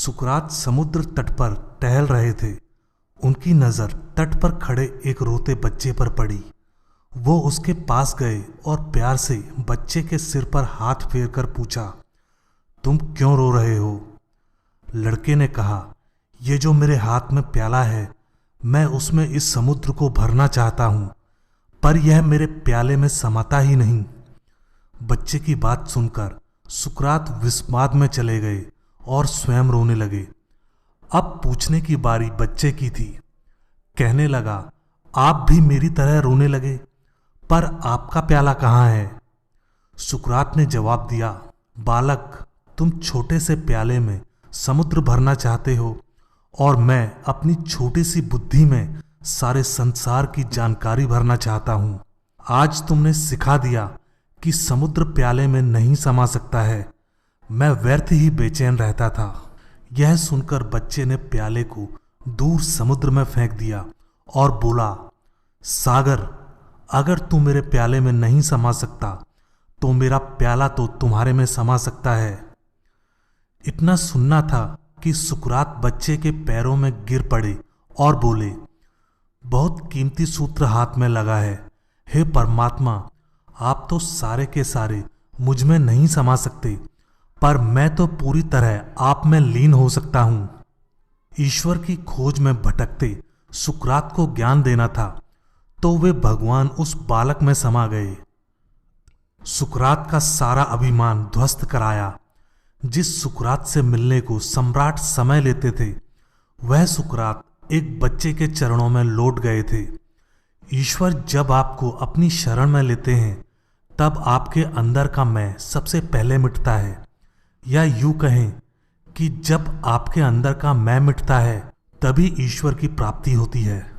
सुकरात समुद्र तट पर टहल रहे थे। उनकी नजर तट पर खड़े एक रोते बच्चे पर पड़ी। वो उसके पास गए और प्यार से बच्चे के सिर पर हाथ फेरकर पूछा, तुम क्यों रो रहे हो? लड़के ने कहा, ये जो मेरे हाथ में प्याला है, मैं उसमें इस समुद्र को भरना चाहता हूं, पर यह मेरे प्याले में समाता ही नहीं। बच्चे की बात सुनकर सुकरात विस्माद में चले गए और स्वयं रोने लगे। अब पूछने की बारी बच्चे की थी। कहने लगा, आप भी मेरी तरह रोने लगे, पर आपका प्याला कहाँ है? सुकरात ने जवाब दिया, बालक, तुम छोटे से प्याले में समुद्र भरना चाहते हो और मैं अपनी छोटी सी बुद्धि में सारे संसार की जानकारी भरना चाहता हूं। आज तुमने सिखा दिया कि समुद्र प्याले में नहीं समा सकता है। मैं व्यर्थ ही बेचैन रहता था। यह सुनकर बच्चे ने प्याले को दूर समुद्र में फेंक दिया और बोला, सागर, अगर तू मेरे प्याले में नहीं समा सकता तो मेरा प्याला तो तुम्हारे में समा सकता है। इतना सुनना था कि सुकरात बच्चे के पैरों में गिर पड़े और बोले, बहुत कीमती सूत्र हाथ में लगा है। हे परमात्मा, आप तो सारे के सारे मुझ में नहीं समा सकते, पर मैं तो पूरी तरह आप में लीन हो सकता हूं। ईश्वर की खोज में भटकते सुकरात को ज्ञान देना था, तो वे भगवान उस बालक में समा गए। सुकरात का सारा अभिमान ध्वस्त कराया। जिस सुकरात से मिलने को सम्राट समय लेते थे, वह सुकरात एक बच्चे के चरणों में लौट गए थे। ईश्वर जब आपको अपनी शरण में लेते हैं, तब आपके अंदर का मैं सबसे पहले मिटता है, या यूं कहें कि जब आपके अंदर का मैं मिटता है, तभी ईश्वर की प्राप्ति होती है।